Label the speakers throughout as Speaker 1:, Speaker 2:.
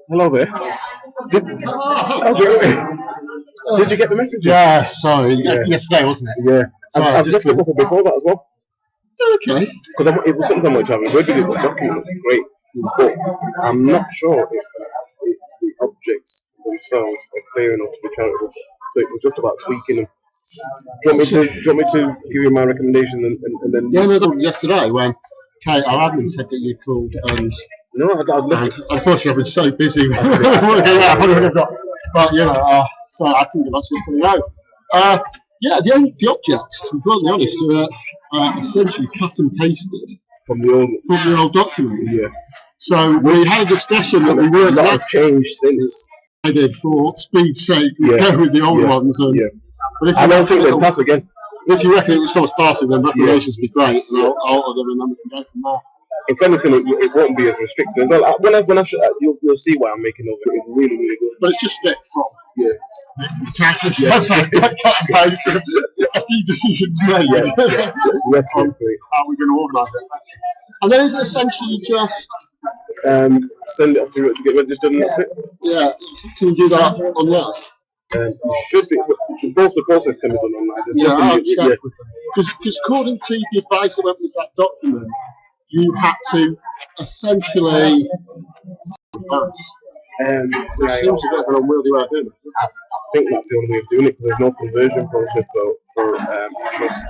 Speaker 1: Hello there. Did you get the message?
Speaker 2: Yeah, sorry. Yeah. Yesterday, wasn't it?
Speaker 1: Yeah.
Speaker 2: Sorry,
Speaker 1: I've just looked up before that as well.
Speaker 2: Okay.
Speaker 1: Because it was something which I was reading in the document. It's great, but I'm not sure if the objects themselves are clear enough to be charitable. So it was just about tweaking them. Do you want me to give you my recommendation and then?
Speaker 2: Yeah, no, yesterday when Kate, our admin, said that you called and.
Speaker 1: No, I'd love it.
Speaker 2: Unfortunately, I've been so busy working out, but you know, so I think that's just going to go. Yeah, the objects, to be brutally honest, are essentially cut and pasted
Speaker 1: from the old
Speaker 2: document.
Speaker 1: Yeah.
Speaker 2: So we had a discussion that we weren't.
Speaker 1: A lot has changed since.
Speaker 2: I did for speed's sake, go with the old ones. And,
Speaker 1: but if I don't think they'll pass again.
Speaker 2: If you reckon it was still passing, then recommendations would be great, and I'll alter them and then we can go from there.
Speaker 1: If anything, it won't be as restrictive. Well, when I show, you'll see why I'm making of it. It's really, really good.
Speaker 2: But it's just a bit from a few decisions made.
Speaker 1: Yes,
Speaker 2: on how we're going to organise it. And then is it essentially just
Speaker 1: send it off to get registered and that's it?
Speaker 2: Yeah, can you do that online?
Speaker 1: It should be. Both the process can be done online.
Speaker 2: I'll check with them. Because according to the advice that went with that document, you had to essentially. So it seems as though they're unwieldy way of doing it.
Speaker 1: I think that's the only way of doing it because there's no conversion process for trust.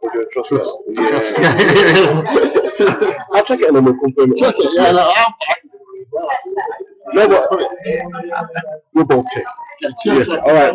Speaker 1: They do a trust. Yeah. I'll check it and then we'll confirm it.
Speaker 2: Check it, yeah.
Speaker 1: No, but we'll both check.
Speaker 2: Cheers.
Speaker 1: Yeah. All right.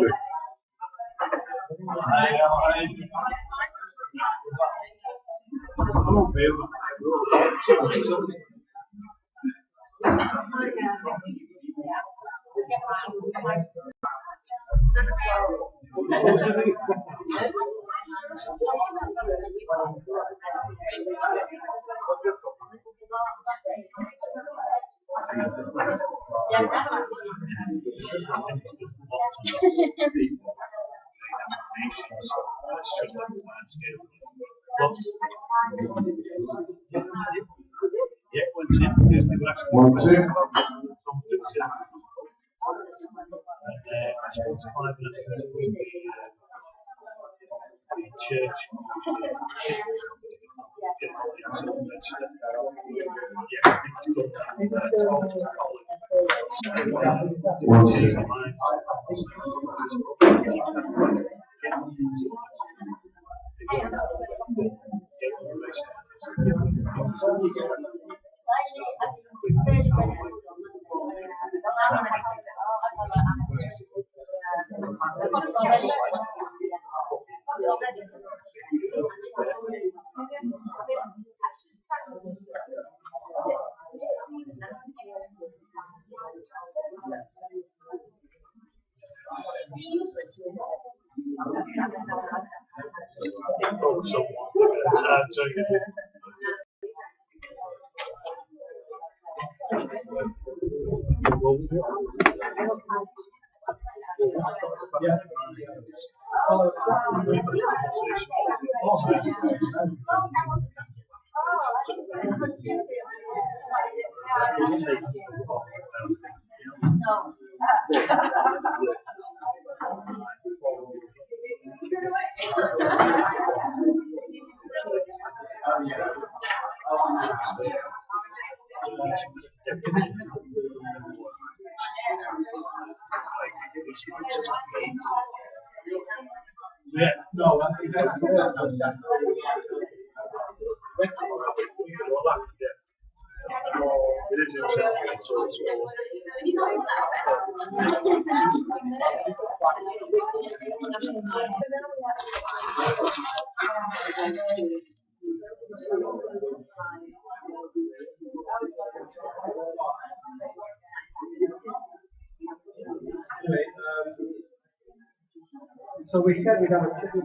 Speaker 3: So we said we'd have a chicken.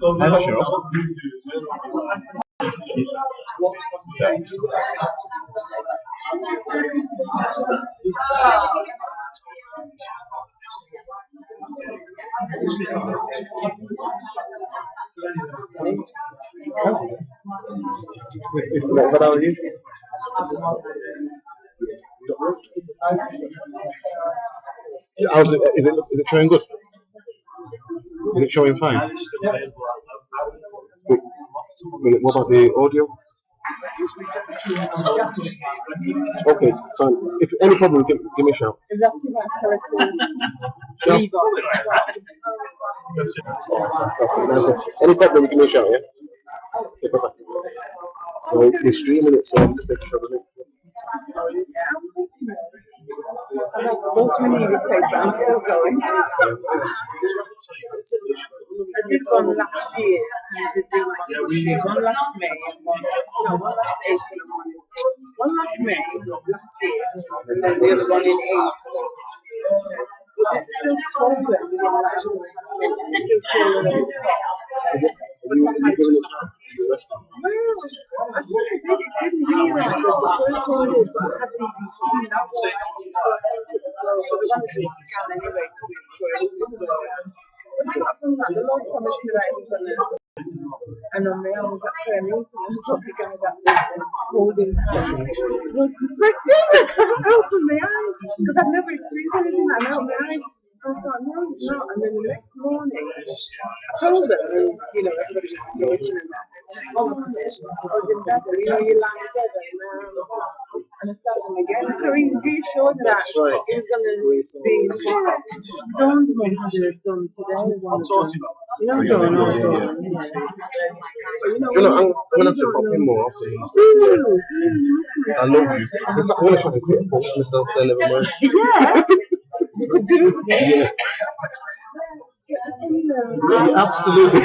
Speaker 1: How's that show? What are you? How's it? Is it showing good? Is it showing fine? What about the audio? Okay, fine. If any problem, give me a shout.
Speaker 3: Is that too much?
Speaker 1: Yeah. Fantastic. Any problem, give me a shout, yeah? Okay, bye-bye. Well, we're streaming it, so I'm just making sure that
Speaker 3: I don't know what many replays, but I'm still going. I did one last year. I did one last May and one last April and one last May last year, and then the other one in April. But it's still swollen. And on my own, that's where I mean, I'm just the guy that was holding hands. Was sweating! I can't open my eyes because I've never experienced anything like that. My eyes. I thought, no, no. And then the next morning, I told them, and everybody was watching and that. I was in bed, you lie in bed, and I started them again. So he reassured that it was going to be Dawn's mum had it done today. I'm going on.
Speaker 1: I'm going to have to pop in more often. I love you. In fact, I want to try and quit and post myself then every month.
Speaker 3: Yeah.
Speaker 1: Yeah. Yeah, absolutely.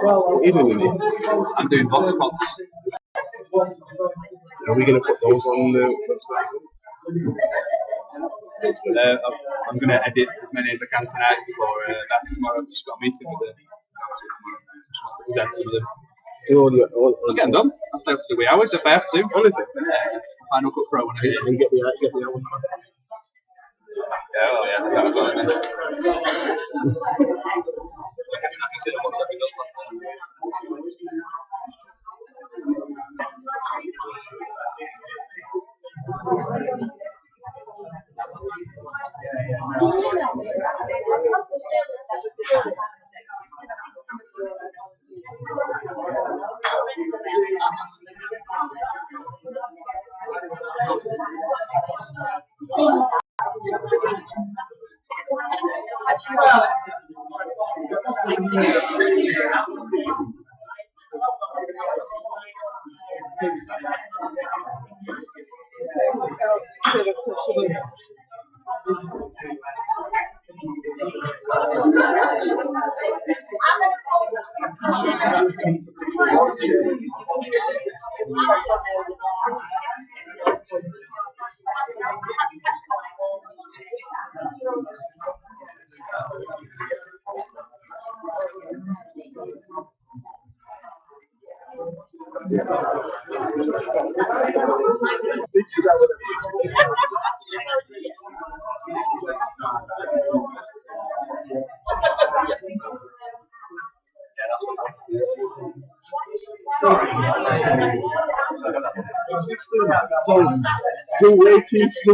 Speaker 1: What are you doing with it?
Speaker 4: I'm doing box pops.
Speaker 1: Are we going to put those on the website?
Speaker 4: I'm going to edit as many as I can tonight before that tomorrow. I've just got a meeting with them. Present some of them.
Speaker 1: All
Speaker 4: I'll get them done. I'll stay up to the wee hours if I have to.
Speaker 1: Honestly.
Speaker 4: Final cut throw when I hit.
Speaker 1: And get the hours.
Speaker 4: Yeah, well, yeah, that's how it's going. So I can snap and sit and watch every build.
Speaker 2: So, still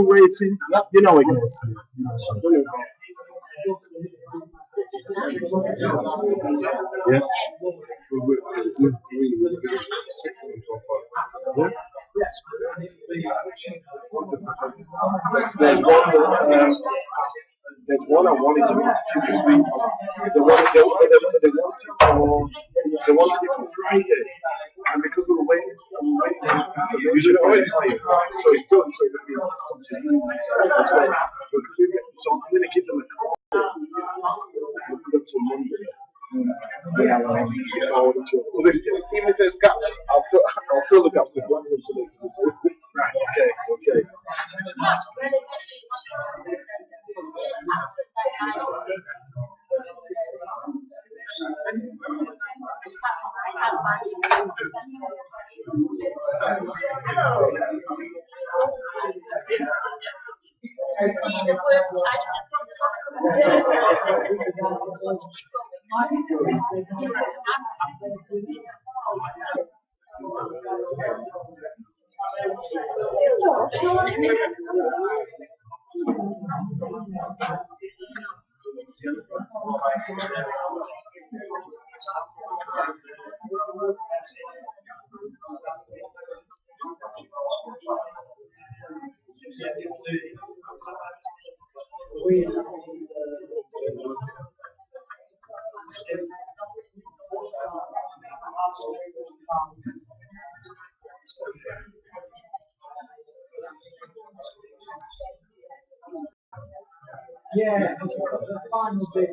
Speaker 2: waiting. You know it goes.
Speaker 1: Yeah.
Speaker 2: There's one
Speaker 1: there's one I wanted to ask you this week. They wanted it for Friday, and because we were waiting, we should already play it. So it's done. So it's going to be last on to you. So I'm going to give them a call. We'll put up till Monday. Even if there's gaps, I'll fill the gaps with black ones. Right. Okay.
Speaker 3: Yeah, the final bit.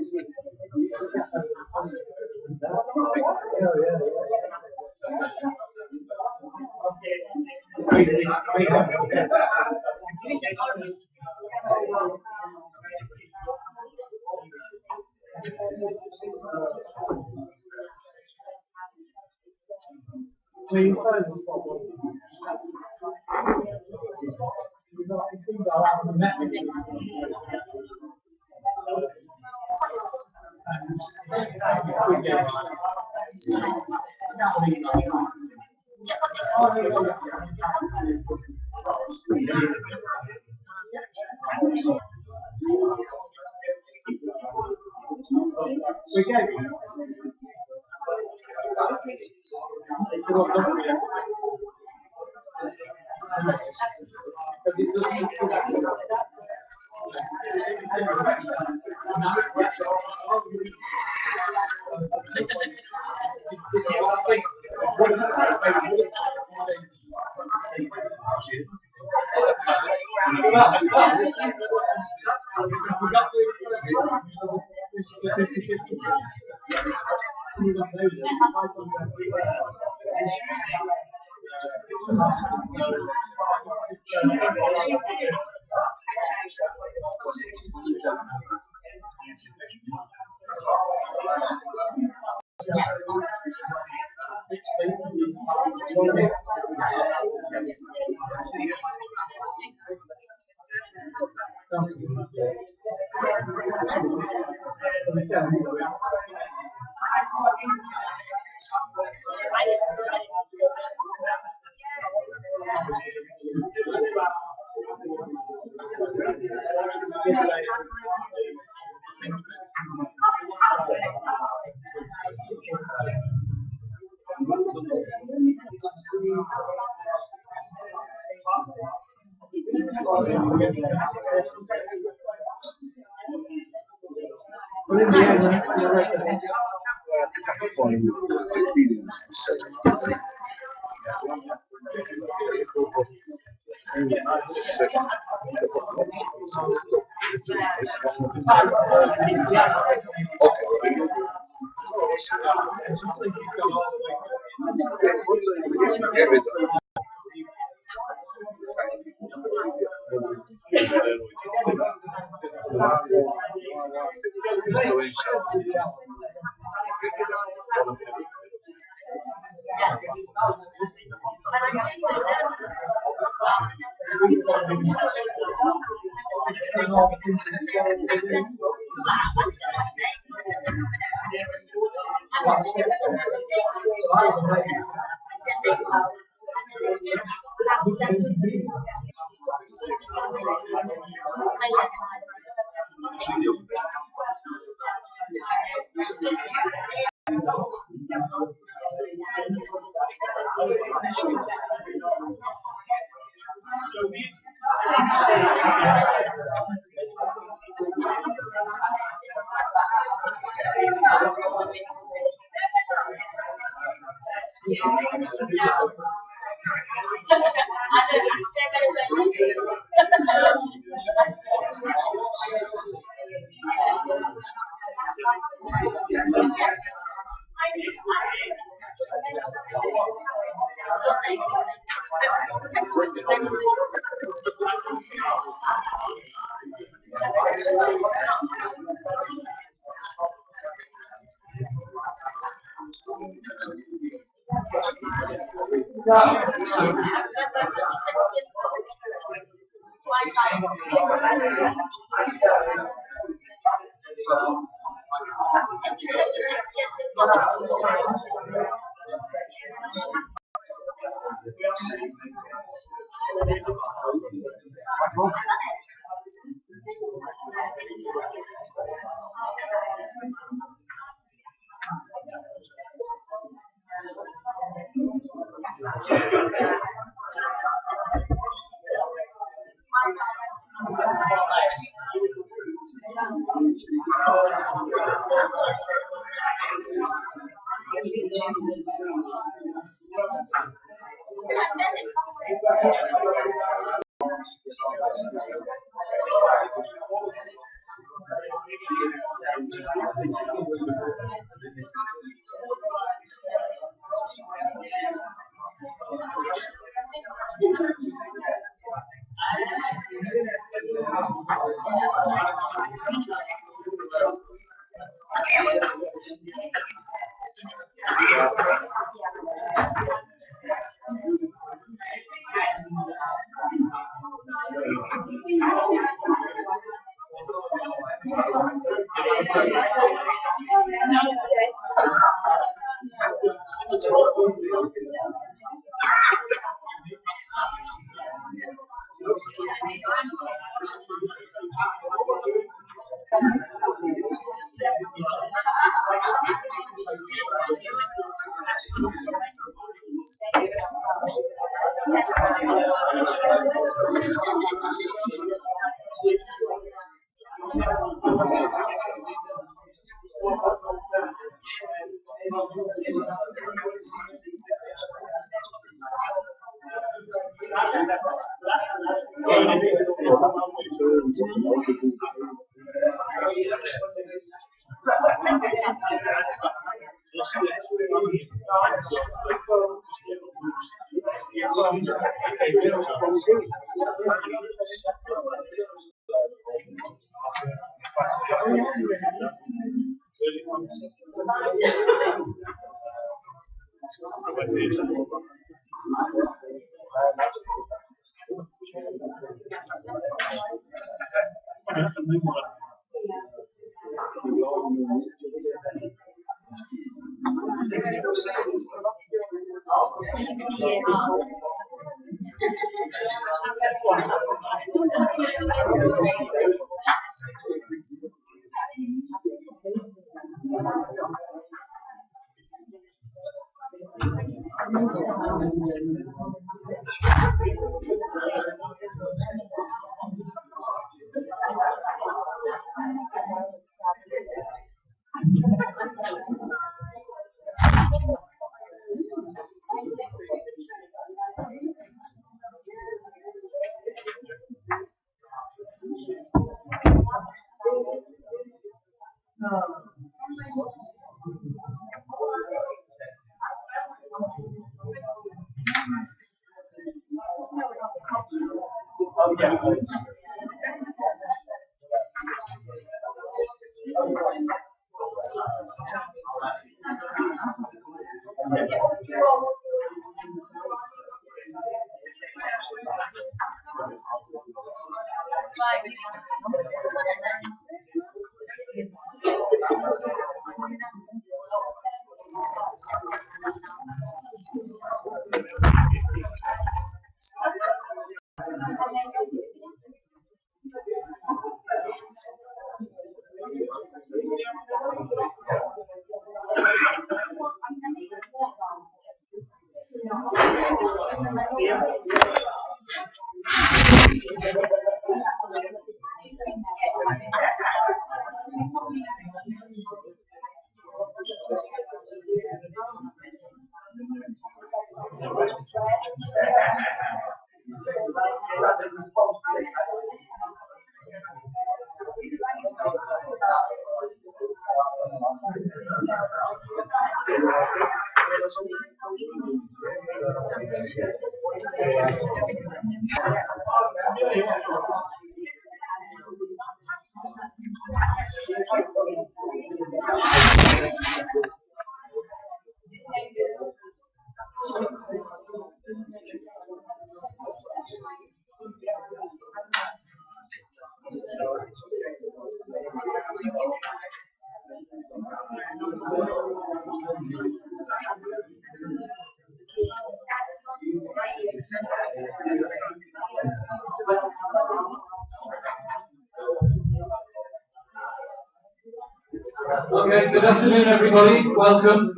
Speaker 5: Okay, good afternoon everybody, welcome.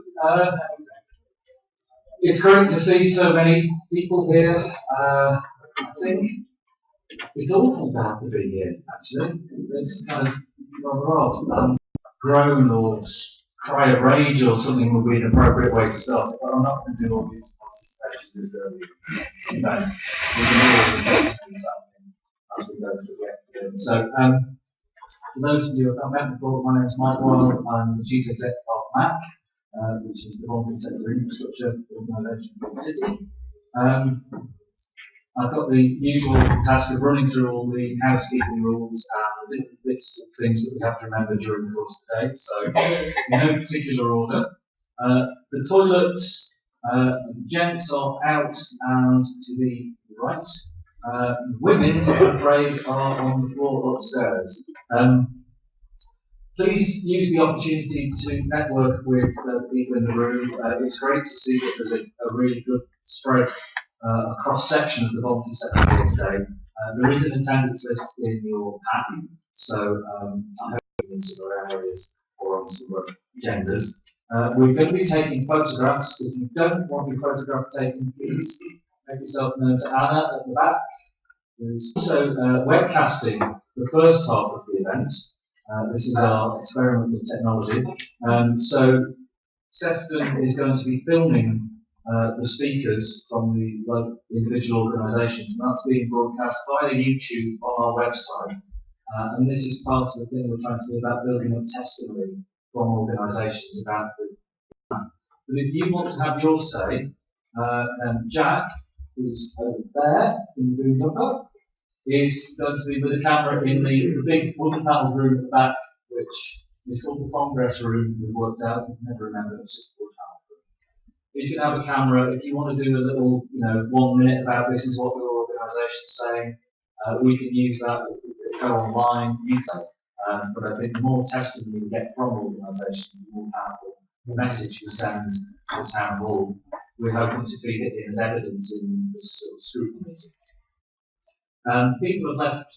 Speaker 5: It's great to see so many people here. I think it's awful to have to be here, actually. It's kind of rather odd. Groan or cry of rage or something would be an appropriate way to start, but I'm not going to do all these participations as early. You know, we can always do something as we go through the afternoon. So, for those of you who have not met before, my name is Mike Wild. I'm the Chief Executive of MAC, which is the Voluntary Sector Infrastructure Organisation for the City. I've got the usual task of running through all the housekeeping rules and the different bits of things that we have to remember during the course of the day. So, in no particular order. The toilets, gents are out and to the right. Women's, I'm afraid, are on the floor upstairs. Please use the opportunity to network with the people in the room. It's great to see that there's a really good spread, a cross-section of the voluntary sector here today. There is an attendance list in your pack, so I hope you in some other areas or on some other genders. We're going to be taking photographs. If you don't want your photograph taken, please make yourself known to Anna at the back. There's also webcasting the first half of the event. This is our experiment with technology. So Sefton is going to be filming the speakers from the individual organisations, and that's being broadcast via YouTube on our website. And this is part of the thing we're trying to do about building up testimony from organisations about the plan. But if you want to have your say, Jack, who's over there in the green jumper, is going to be with a camera in the big wooden panelled room at the back, which is called the Congress Room. We've worked out, we've never remembered, it's just a wooden panelled room. He's going to have a camera. If you want to do a little, 1 minute about this is what your organisation's saying, we can use that. Go online, you can. But I think the more testimony we get from organisations, the more powerful the message we send to the town hall. We're hoping to feed it in as evidence in this sort of scrutiny meeting. People have left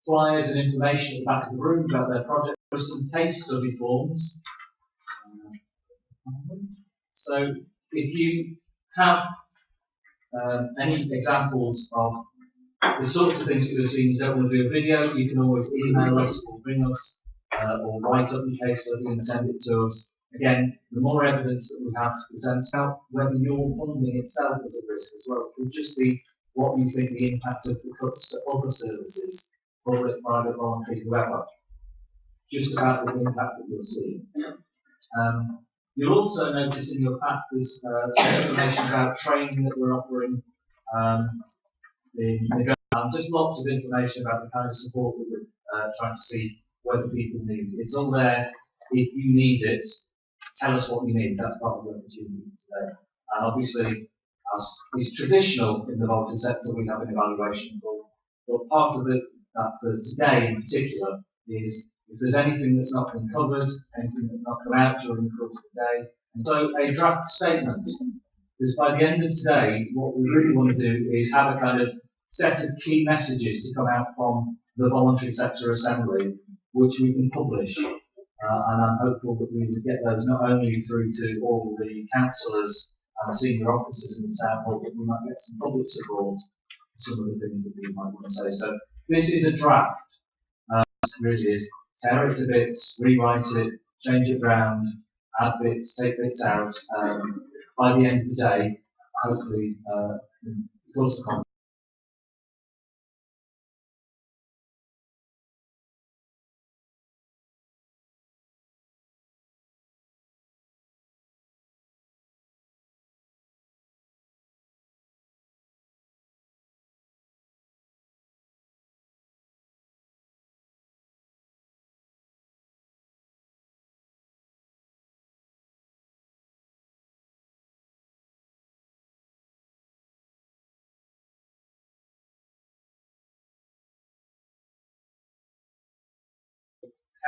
Speaker 5: flyers and information at the back of the room about their project. There are some case study forms. So if you have any examples of the sorts of things that you're seeing, you don't want to do a video, you can always email us or ring us or write up your case study and send it to us. Again, the more evidence that we have to present out, whether your funding itself is at risk as well, it could just be what you think the impact of the cuts to other services, public, private, voluntary, whoever, just about the impact that you're seeing. You'll also notice in your pack there's some information about training that we're offering and just lots of information about the kind of support that we're trying to see whether people need. It's all there. If you need it, tell us what you need. That's part of the opportunity today. And obviously, as is traditional in the voluntary sector, we have an evaluation for. But part of it that for today in particular is if there's anything that's not been covered, anything that's not come out during the course of the day. And so a draft statement. Because by the end of today, what we really want to do is have a kind of set of key messages to come out from the voluntary sector assembly, which we can publish. And I'm hopeful that we will get those not only through to all the councillors and senior officers in the town hall, but we might get some public support for some of the things that we might want to say. So this is a draft. It really is. Tear it to bits, rewrite it, change it round, add bits, take bits out. By the end of the day, hopefully, in the course of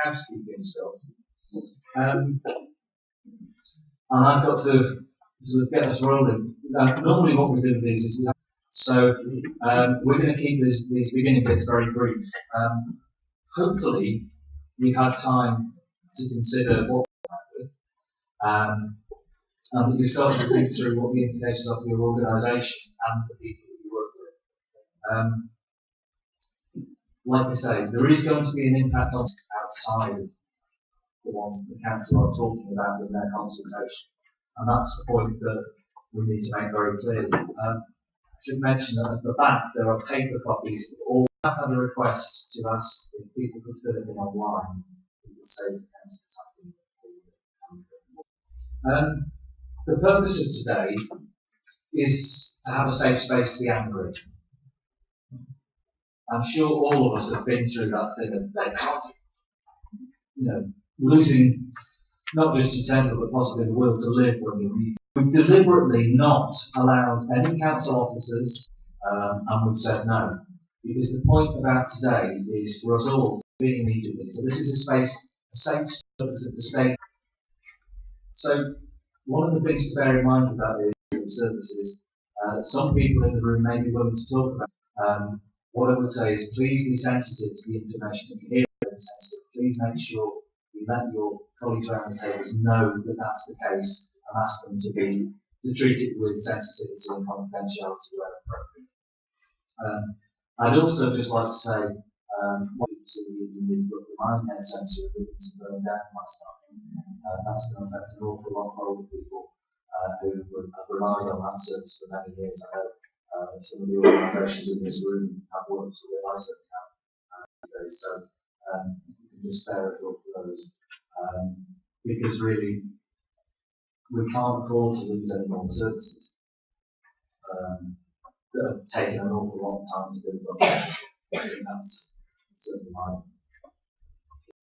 Speaker 5: housekeeping stuff. And I've got to sort of get us rolling. Normally what we do with these is we're going to keep these beginning bits very brief. Hopefully you've had time to consider what and that you're starting to think through what the implications are for your organisation and the people that you work with. Like I say, there is going to be an impact on outside of the ones that the council are talking about in their consultation. And that's the point that we need to make very clear. I should mention that at the back there are paper copies of all. I've had a request to ask if people could fill it in online. We could save the council. The purpose of today is to have a safe space to be angry. I'm sure all of us have been through that thing of they can't, losing not just your temper but possibly the will to live when you need. We've deliberately not allowed any council officers, and we've said no, because the point about today is for us all to be immediately. So this is a safe space of the state. So one of the things to bear in mind about these services, some people in the room may be willing to talk about. What I would say is please be sensitive to the information that you hear. Sensitive. Please make sure you let your colleagues around the tables know that that's the case and ask them to treat it with sensitivity and confidentiality where appropriate. I'd also just like to say, what you see in the Remind Care Centre in Livingston burned down last night. That's going to affect an awful lot of older people who have relied on that service for many years. I know some of the organisations in this room have worked with ISO today, so you can just spare a thought for those. Because really, we can't afford to lose any more services that have taken an awful lot of time to build up. I think that's certainly my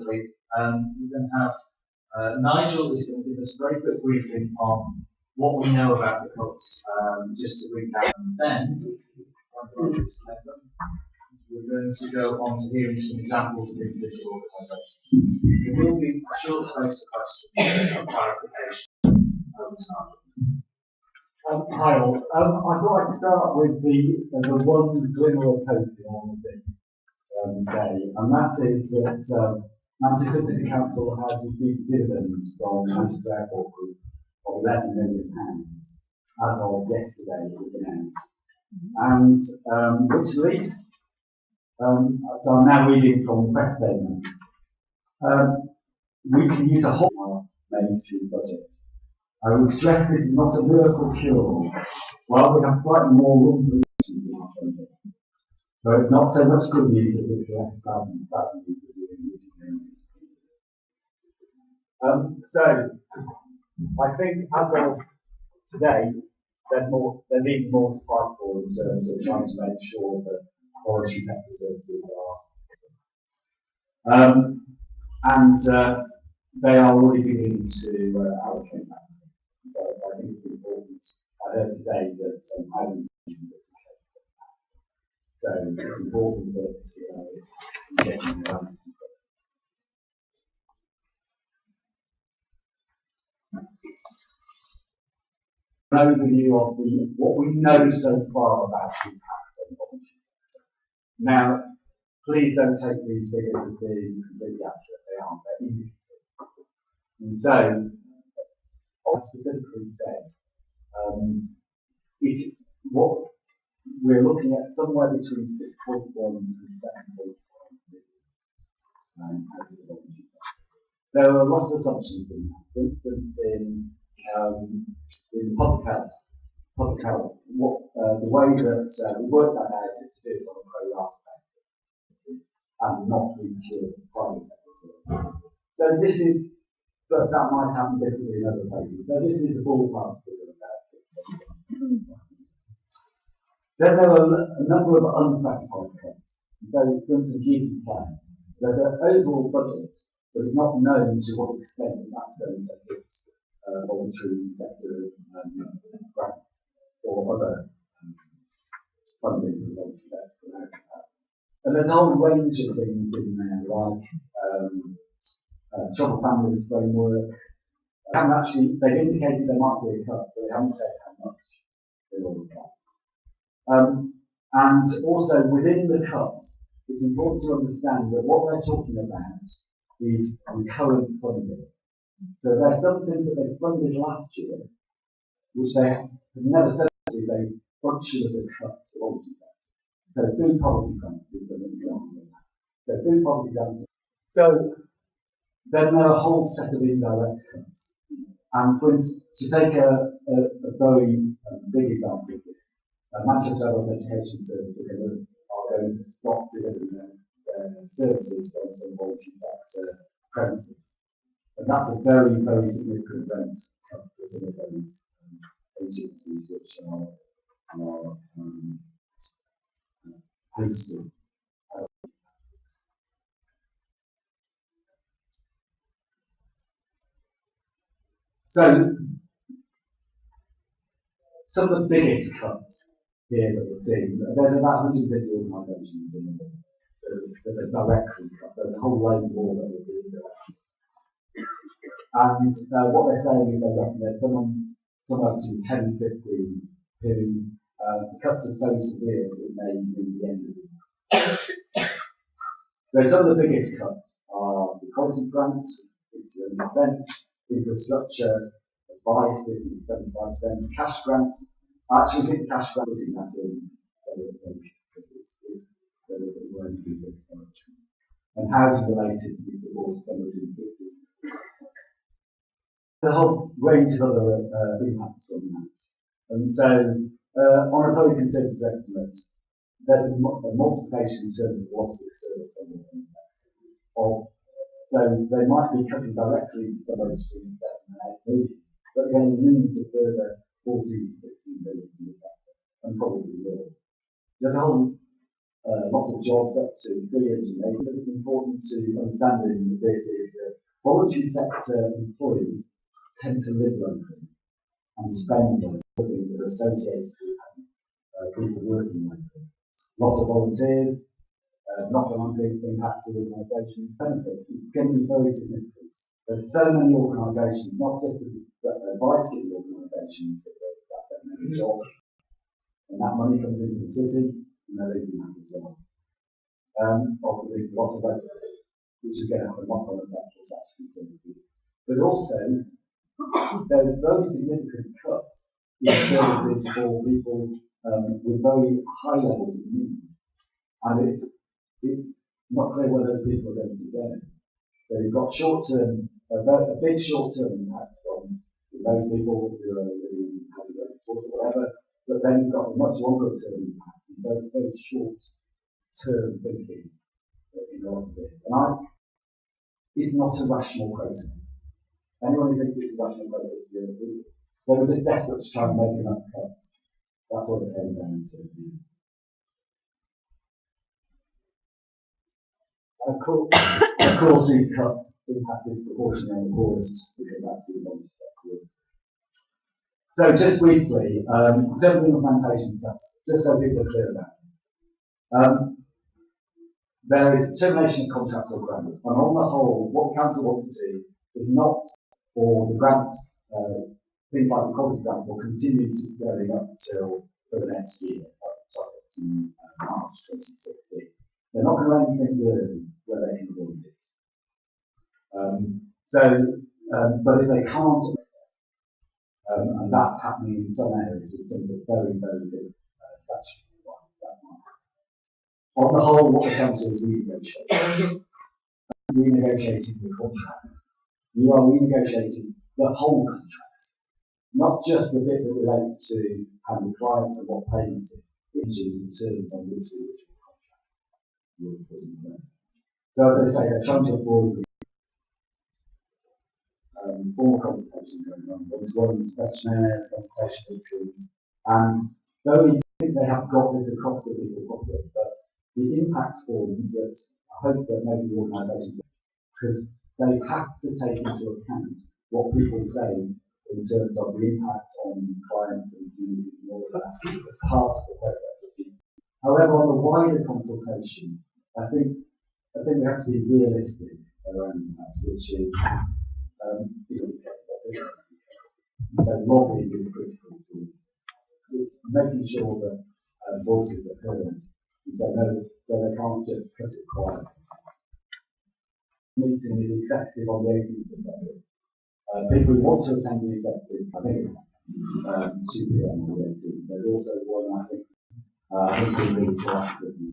Speaker 5: opinion. We're going to have Nigel is going to give us a very quick briefing on what we know about the cuts, just to recap, and then we're going to go on to hearing some examples of individual organisations. There will be a short space for questions and clarification over time.
Speaker 6: Hi all. I thought I'd start with the one glimmer of hope in all of this today, and that is that Manchester City Council has received dividends from Manchester Airport Group of £11 million as of yesterday, it was announced. And which release? So I'm now reading from the press statement. We can use a whole mainstream budget. I would stress this is not a miracle cure. Well, we have slightly more room for in our funding. So it's not so much good news as it's less bad news as we So I think as of today, there's even more to fight for in terms of trying to make sure that quality sector services are they are already beginning to allocate that. So I think it's important. I heard today that housing so it's important that we get an overview of what we know so far about the impact on the voluntary sector. Now, please don't take these figures as being completely accurate. They aren't. They're indicative. And so, I specifically said, what we're looking at somewhere between 6.1 and 7.1 There are a lot of assumptions in that. For instance, in public health, the way that we work that out is to do it on a pro rata basis and not include private sector. So this is, but that might happen differently in other places. So this is a ballpark figure about it. Then there are a number of unspecified cuts. So for instance, GP plan, there's an overall budget, but it's not known to what extent that's going to hit voluntary sector grants or other funding for the voluntary sector. And there's a whole range of things in there, like troubled families framework. They haven't actually, they've indicated there might be a cut, but they haven't said how much they will cut. And also within the cuts, it's important to understand that what they're talking about is recurrent funding. So there are some things that they funded last year, which they have never said to, they function as a cut to poverty sector. So food poverty grants is an example of that. So food poverty grants. So then there are a whole set of indirect cuts. And for instance, to take a very big example of this, Manchester Health Education Service are going to stop delivering their services from some voluntary sector premises. And that's a very, very significant rent cut for some of those agencies which are hosted. So, some of the biggest cuts here that we're seeing, there's about 150 organisations in there that are directly cut. There's a whole load more that will be indirectly. And what they're saying is they reckon there's somewhere between 10 and 15 who the cuts are so severe that it may mean the end of it. So some of the biggest cuts are the quality grants, 60%, infrastructure, advice, 50 to 75%, cash grants. I actually think cash grants putting that in so that it won't be a expenditure. And housing related we support somewhere between 50. The whole range of other impacts on that. And so, on a very conservative estimate, there's a multiplication in terms of loss of service on the sector. So they might be cutting directly somewhere between 7 and 8 million, but they're going to lose a further 14 to 16 million in the sector, and probably more. The whole loss of jobs up to 380. It's important to understanding this is that voluntary sector employees tend to live locally and spend on things that are associated with people working locally. Loss of volunteers, knock-on impact of organisation benefits. It's going to be very significant. There's so many organisations, not just advice-giving organisations, that don't have a job, and that money comes into the city, and they're leaving that as well. Obviously, there's lots of benefits, which is going to have a knock-on effect for such facilities. But also, there's very significant cuts in services for people with very high levels of need. And it's not clear where those people are going to go. So you've got short-term, a big short-term impact from those people who are living in hazardous or whatever, but then you've got a much longer-term impact. And so it's very short-term thinking in a lot of this. And it's not a rational process. Anyone who thinks it's a rational process, they were just desperate to try and make enough cuts. That's what it came down to. Of course, these cuts impact disproportionately on the poorest, because that's the voluntary sector. So, just briefly, in terms of implementation cuts, just so people are clear about it. There is termination of contract or grants, and on the whole, what the council wants to do is not, or the grant, things like the quality grant will continue to going up until for the next year, up to March 2016. They're not going to run things early where they can avoid it. But if they can't, and that's happening in some areas with some of the very, very big statutory ones, that might. On the whole, what the council is renegotiating. Renegotiating the contract. You are renegotiating the whole contract, not just the bit that relates to how the clients and what payment is, into the terms on which the original contract was put in place. So as I say, they're trying to avoid formal consultation going on, one-to-one questionnaires, consultation meetings, and though we think they have got this across the legal public, but the impact forms that I hope that most of the organisations, because they have to take into account what people say in terms of the impact on clients and communities and all of that as part of the process. However, on the wider consultation, I think we have to be realistic around that, which is so lobbying is critical to it's making sure that voices are heard. And so, so they can't just cut it quiet. The meeting is executive on the 18th of February. People who want to attend the executive, I think it's 2 p.m. on the 18th. There's also one, I think, this will be for activism.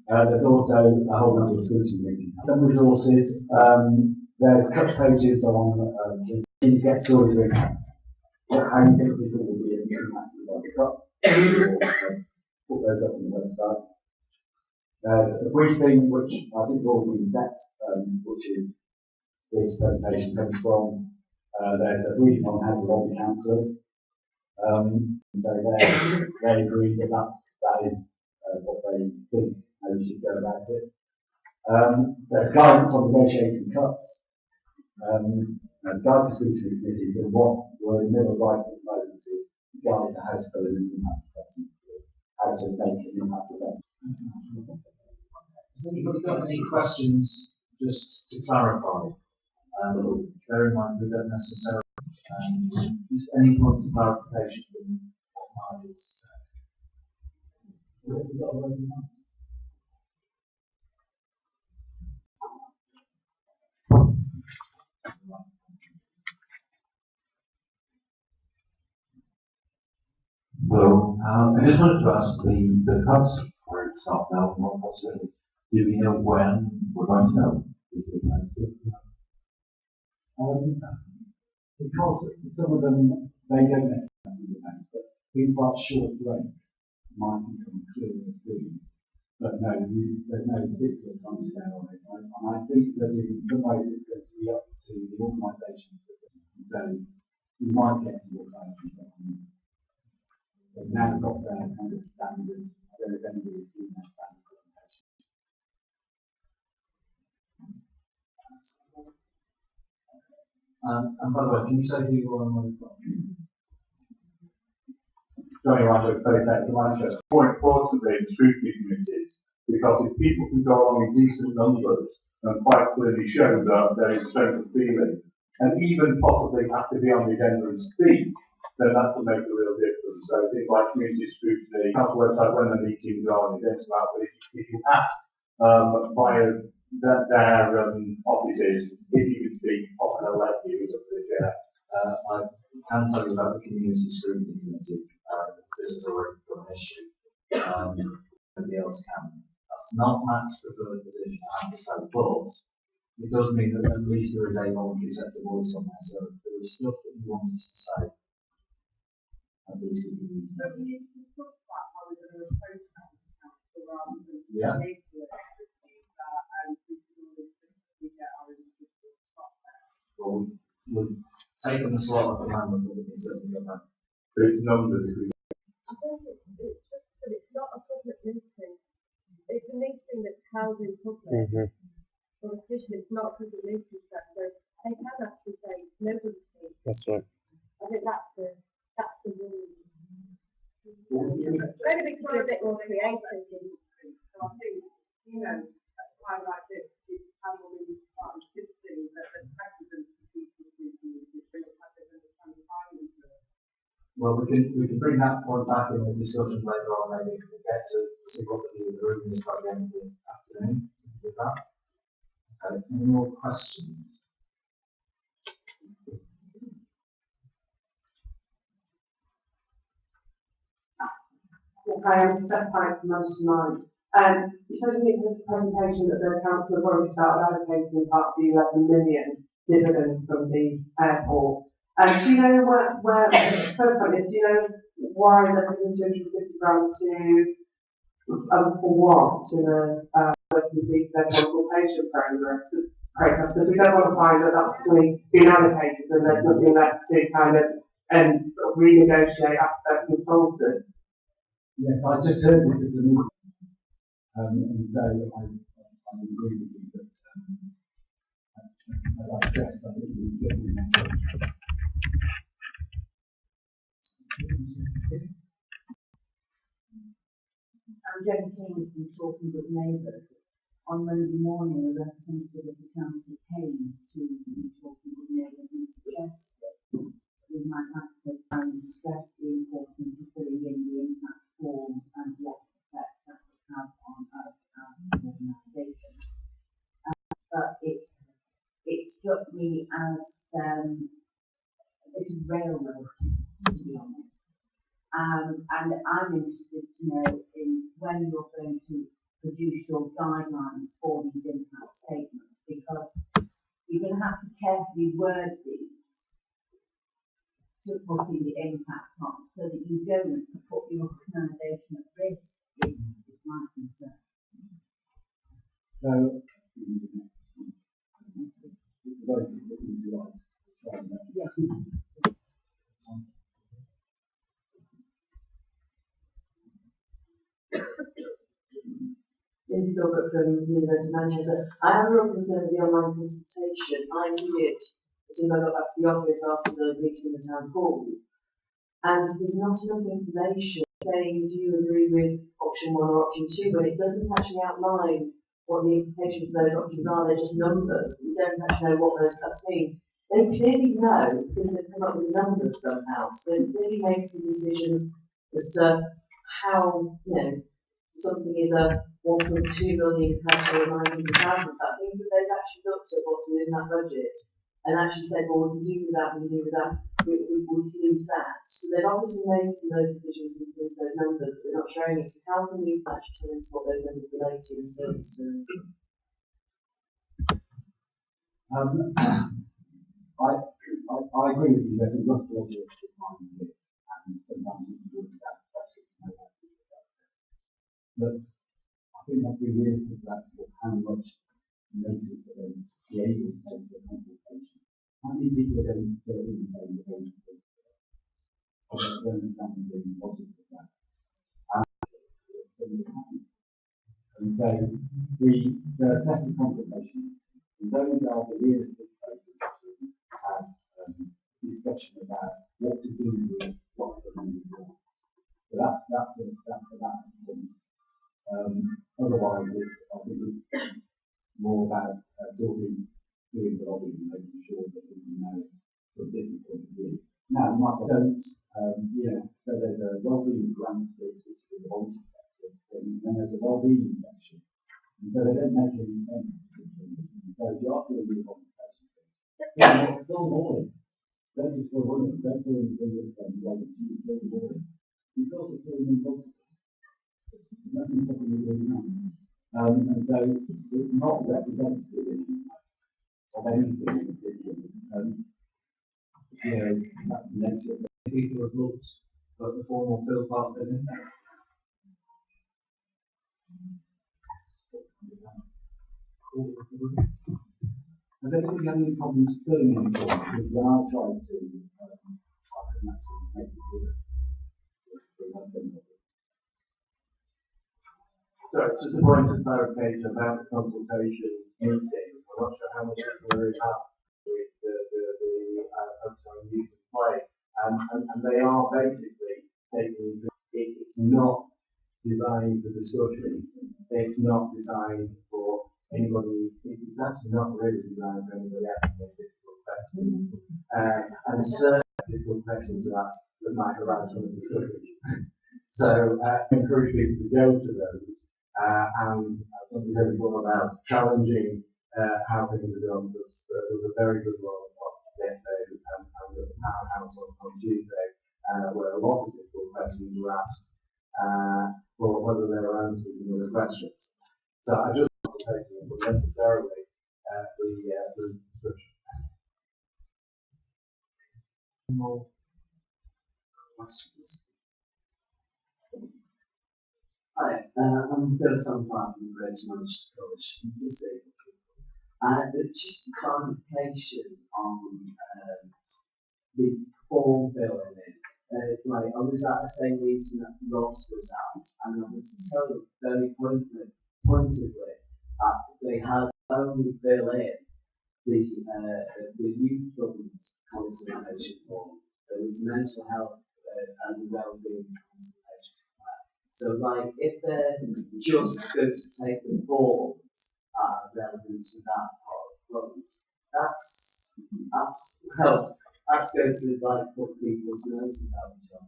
Speaker 6: There's also a whole number of scrutiny meetings. Some resources, there's cut pages on to get stories of impact. How you think people will be impacted by the cut? Put those up on the website. There's a briefing which I think will be in depth, which is this presentation comes from. There's a briefing on how to lobby councillors. So they agree that that is what they think how you should go about it. There's guidance on negotiating cuts. Guidance to scrutiny committees, and what we're in the middle of writing at the moment is guide to how to build an impact assessment, how to make an impact assessment.
Speaker 5: Has anybody got any questions just to clarify? Bear in mind we don't necessarily. Is any point of clarification from what Mark has said?
Speaker 7: Well, I just wanted to ask the cuts for it's not now more possible. Do we know when we're going to know? Is it
Speaker 6: Because some of them, they don't know the events, but things like short breaks might become clearer soon. But no, there's no particular time scale on it. And I think that in some ways it's going to be up to the organisation. So you might get more clarity. They've now got their kind of standard. I don't know if anybody's seen their standard presentation.
Speaker 5: And by the way, can you say who you are and where you're from?
Speaker 8: Johnny Randall, Fairfax to Manchester. More importantly, the scrutiny committees, because if people can go on in decent numbers and quite clearly show that there is strength of feeling, and even possibly have to be on the agenda and speak, then that will make a real difference. So things like community scrutiny, council website when the meetings are, and events about, but if you ask via their offices, if you can speak, often they'll let you as up to the chair.
Speaker 5: I can tell you about the community scrutiny committee. This is a really common issue. Nobody else can. That's not Max preferred position, I have to say, but it does mean that at least there is a voluntary set of voice on there. So if there is stuff that you want us to say, at least we can use that. Yeah. Well, we've taken the slot at the moment, but we can certainly go back.
Speaker 8: Numbers, if we
Speaker 3: I think it's just that it's not a public meeting. It's a meeting that's held in public. But officially, it's not a public meeting. So they can actually say nobody's here.
Speaker 1: That's right.
Speaker 3: I think that's the rule. Maybe they can be a bit more creative. So I think, a time like this is handled in part of system that the precedent for people to bring up their understanding violence.
Speaker 5: Well, we can bring that point back in the discussions later on. Maybe if we get to see what the view of the room is by the end of the afternoon. With that. Okay. Any more questions?
Speaker 9: Hi, I'm Seth Pike from Manchester Mind. You said in this presentation that the council have already started allocating part of the 11 million dividend from the airport. Do you know where first point is, do you know why they're putting 250 grand to, for what, to complete their consultation process? Because we don't want to find that that's really been allocated and there's nothing left to kind of sort of renegotiate after consulted.
Speaker 6: Yes, I just heard this as a meeting, and so I agree with you that, as I stressed, I think we definitely have to.
Speaker 10: Jenny King from Talking Good Neighbours. On Monday morning, a representative of the council came to Talking Good Neighbours and suggested we might have to take time to stress the importance of filling in the impact form and what effect that would have on us as an organisation. But it struck me as it's a railroad, to be honest. And I'm interested to know in when you're going to produce your guidelines for these impact statements, because you're going to have to carefully word these to put in the impact on so that you don't put your organisation at risk, is my concern.
Speaker 6: So,
Speaker 10: Yeah.
Speaker 9: Lindsay Gilbert from the University of Manchester. I have a real concern with the online consultation. I did it as soon as I got back to the office after the meeting in the town hall. And there's not enough information saying, do you agree with option 1 or option 2, when it doesn't actually outline what the implications of those options are. They're just numbers. We don't actually know what those cuts mean. They clearly know because they've come up with numbers somehow. So they clearly made some decisions as to how, something is a 1.2 million cash or 900,000. That means that they've actually looked at what's within that budget and actually said, well, we can do with that, we can do with that, we can use that. So they've obviously made some of those decisions and influenced those numbers, but they're not showing us. How can we actually tell us what those numbers relate to in service terms?
Speaker 6: I agree with you that it must also be mind it, and sometimes you can do that, but I think that's be realistic about how much notice they're going to be able to take the consultation. How many people are going to say they're going to take it? I don't understand the logic of that. And so the second consultation, those are the realistic places to have discussion about what to do with what the money is for. So that's that point. Otherwise, I think it's more about doing the lobbying and making sure that we know from different point of view. Now, Michael, so there's a lobbying grant which is the voluntary sector, and then there's a lobbying section. And so they don't make any sense. So if you are doing the voluntary section, still more. Don't just go on it, don't do anything with them, still more. Because it's still involved. Nothing stopping you doing that. And so it's not representative of anything in the city. That's the nature of it.
Speaker 5: People have looked at the formal field park building.
Speaker 6: Has anybody had any problems filling in forms? Because when I tried to, I couldn't actually make it work.
Speaker 8: So, just a point of clarification about the consultation meetings. I'm not sure how much people really have with the focus on use of play. And they are basically taking into it's not designed for discussion. It's not designed for anybody. It's actually not really designed for anybody asking difficult questions. And certain difficult questions are asked that might arise from the discussion. So, I encourage people to go to those. And something really good about challenging how things are done. There was a very good one yesterday and the powerhouse on Tuesday, where a lot of difficult questions were asked, for whether they were answered in other questions. So I just want to take it necessarily the discussion. More questions.
Speaker 11: Hi, I'm Phil Sunfire from Greater Manchester College for Disabled People. Just a clarification on the form filling in. I was at the same meeting that Ross was at, and I was told very pointedly that they had only fill in the youth government consultation form. There was mental health and wellbeing consultation. So, like, if they're just going to take the forms relevant to that part of funds, that's going to like put people's noses out of job.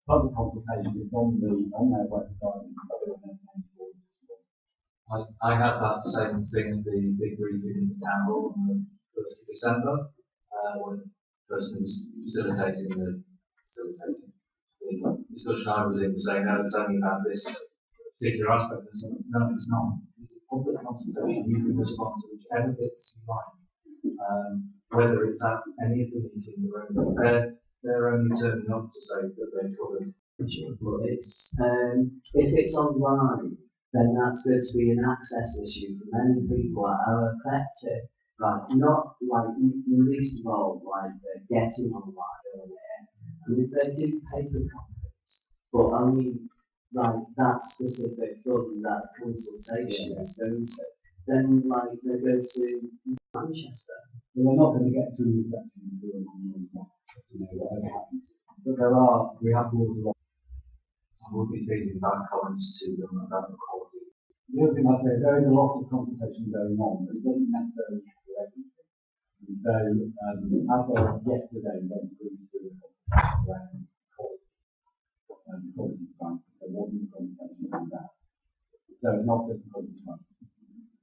Speaker 6: Public consultation is on their website.
Speaker 5: I had that same thing at the big briefing in the town hall on the 1st of December, when the person who was facilitating the discussion I was in was saying, no, it's only about this particular aspect. And so, no, it's not. It's a public consultation. You can respond to whichever bits you like. Whether it's at any of the meetings or anything, they're only turning up to say that they've covered.
Speaker 11: But it's if it's online, then that's going to be an access issue for many people that are affected. Like not like least of all like getting online earlier. And if they do paper copies, but only like that specific fund that consultation is going to, then like they go to Manchester.
Speaker 6: Well, they're not going to get through the section whatever happens. But we have rules of.
Speaker 5: I will be feeding back comments to them about the quality.
Speaker 6: The other thing I'd say, there is a lot of consultation going on, but it doesn't necessarily have to do everything. And so, as of yesterday, they agreed to do a consultation around quality. Quality design. There wasn't a consultation around that. So, not just quality design.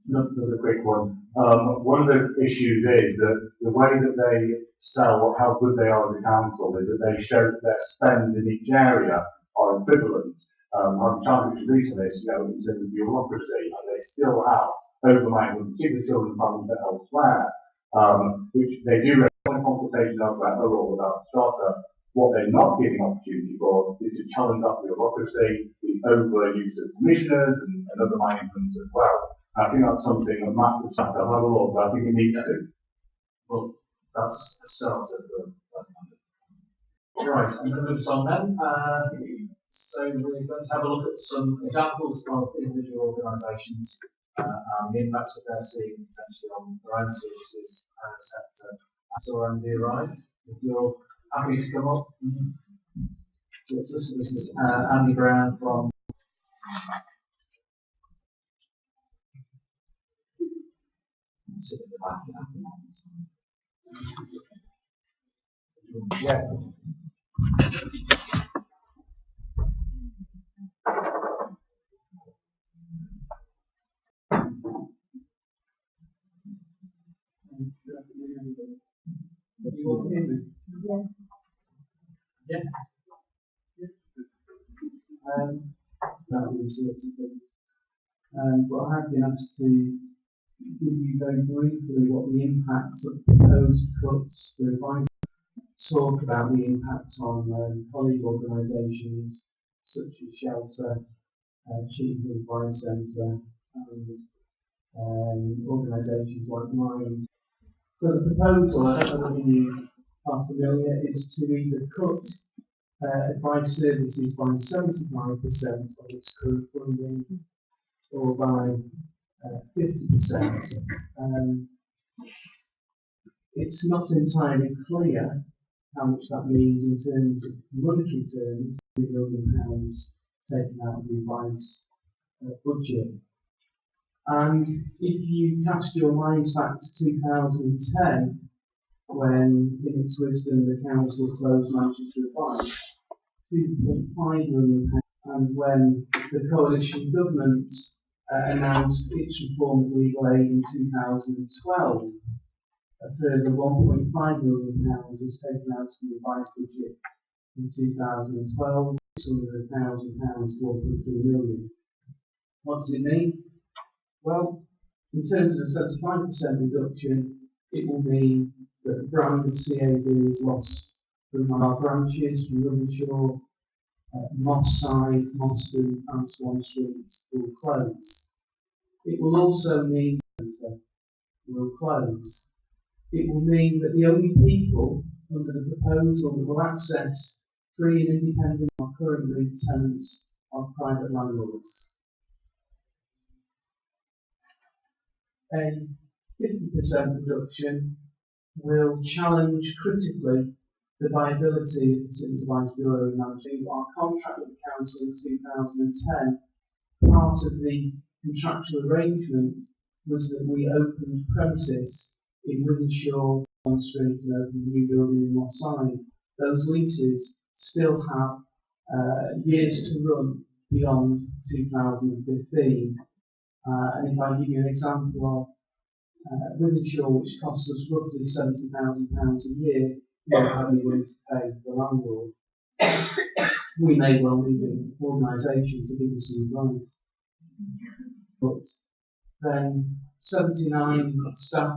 Speaker 8: Another quick one. One of the issues is that the way that they sell how good they are as a council is that they show that their spend in each area are equivalent. I'm trying to introduce this, in terms of bureaucracy, and they still have overlying, particularly children and families that elsewhere, which they do have consultation about about starter. What they're not giving opportunity for is to challenge that bureaucracy, the overuse of commissioners and other managements as well. I think that's something that Matt would start to have a look, but I think it needs to.
Speaker 5: Well, that's a start of the. Right, I'm going to move us on then. So we're going to have a look at some examples of individual organisations and the impacts that they're seeing potentially on their own services sector. I saw Andy arrive. If you're happy to come up, this is Andy Brown from. Sit at the back.
Speaker 8: Yeah.
Speaker 5: Yes.
Speaker 12: That was sorts of things. But I have been asked to give you very briefly what the impacts of proposed cuts for advice. Talk about the impact on colleague organisations such as Shelter, Chief Advice Centre, and organisations like mine. So the proposal, I don't know whether you are familiar, is to either cut advice services by 75% of its current funding or by 50%. It's not entirely clear how much that means in terms of monetary terms, £2 million taken out of the advice budget. And if you cast your minds back to 2010, when in its wisdom the council closed Manchester Advice, £2.5 million, and when the coalition government announced its reform of legal aid in 2012, a further £1.5 million was taken out of the advice budget in 2012, £600,000 to £1.3 million. What does it mean? Well, in terms of a 75% reduction, it will mean that the brand of CAB is lost from our branches, from Rubenshaw, Moss Side, Moston and Swan Street will close. It will also mean that will close. It will mean that the only people under the proposal that will access free and independent are currently tenants of private landlords. A 50% reduction will challenge critically the viability of the Supervised Bureau in managing our contract with the Council in 2010. Part of the contractual arrangement was that we opened premises in Withenshaw, on Street, and opened a new building in Moss Side. Those leases still have years to run beyond 2015. And if I give you an example of Withenshaw, which costs us roughly £70,000 a year, we don't have any willing to pay the landlord. We may well need an organisation to give us some advice. But then 79 staff,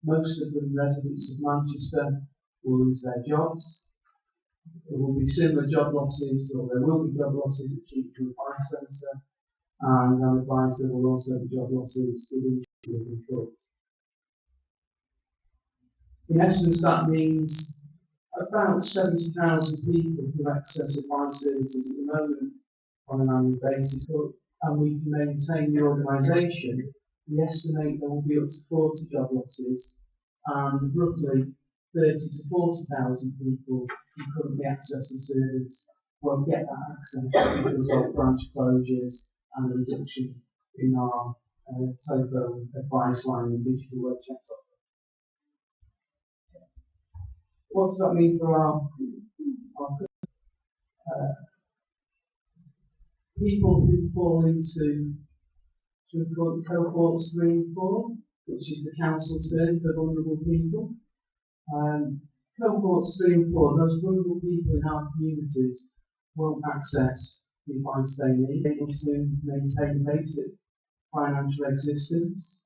Speaker 12: most of them residents of Manchester, will lose their jobs. There will be similar job losses, or there will be job losses at Cheetham Advice Centre, and I'm advised there will also be job losses within the Cuts. In essence, that means about 70,000 people who access advice services at the moment on an annual basis, and we can maintain the organisation. We estimate there will be up to 40 job losses, and roughly 30 to 40,000 people who currently access the service won't get that access because of branch closures and a reduction in our telephone advice line and digital web chat offer. What does that mean for our people who fall into cohorts 3 and 4, which is the council term for vulnerable people? Cohorts 3 and 4, those vulnerable people in our communities won't access the advice they need, able to maintain basic financial existence.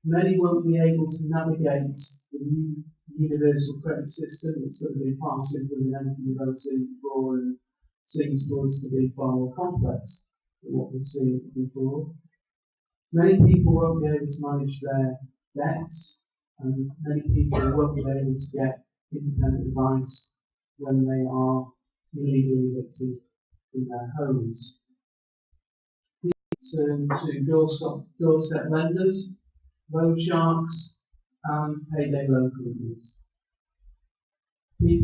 Speaker 12: Many won't be able to navigate the new universal credit system. It's going to be far simpler than anything we've ever seen before, and seems to us to be far more complex than what we've seen before. Many people won't be able to manage their debts, and many people won't be able to get independent advice when they are illegally evicted in their homes. People turn to doorstep lenders, loan sharks, and payday loan companies. We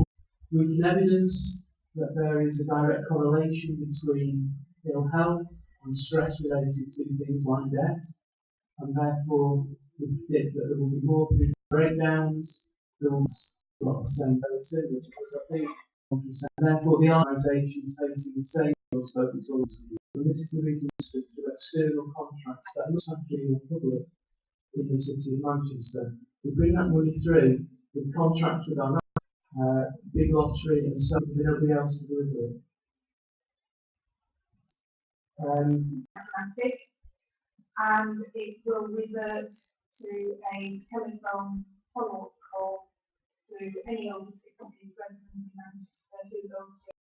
Speaker 12: can evidence that there is a direct correlation between ill health and stress related to things like debt, and therefore we predict that there will be more people breakdowns, there will be a lot of same person, because I think, and therefore the organisations facing the same skills focus on this. And this is the reason through external contracts that must have to be in public in the city of Manchester. We bring that money through with contracts with our big lottery and so nobody else to deliver it.
Speaker 3: Automatic, and it will revert to a telephone follow-up call to any over 60s residents in Manchester who goes